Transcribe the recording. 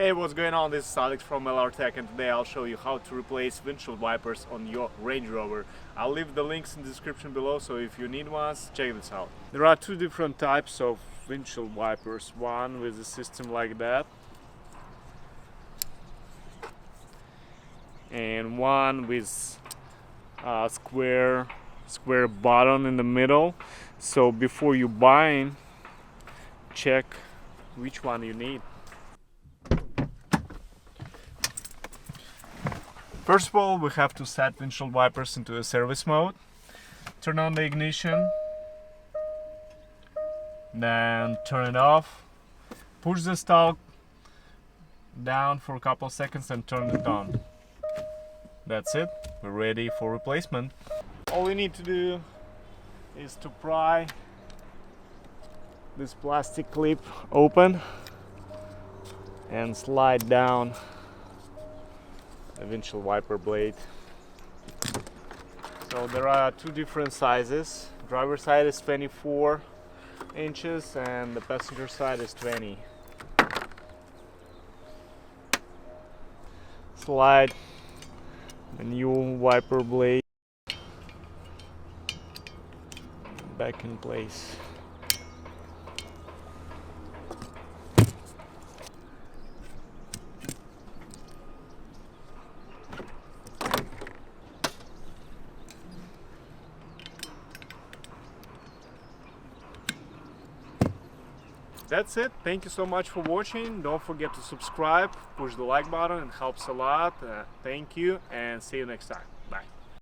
Hey, what's going on? This is Alex from LR Tech, and today I'll show you how to replace windshield wipers on your Range Rover. I'll leave the links in the description below, so if you need ones, check this out. There are two different types of windshield wipers. One with a system like that, and one with a square button in the middle. So before you buy, check which one you need. First of all, we have to set windshield wipers into a service mode. Turn on the ignition, then turn it off. Push the stalk down for a couple of seconds and turn it on. That's it, we're ready for replacement. All you need to do is to pry this plastic clip open and slide down a windshield wiper blade. So there are two different sizes. Driver side is 24 inches and the passenger side is 20. Slide the new wiper blade back in place. That's it. Thank you so much for watching. Don't forget to subscribe, push the like button, it helps a lot. Thank you and see you next time.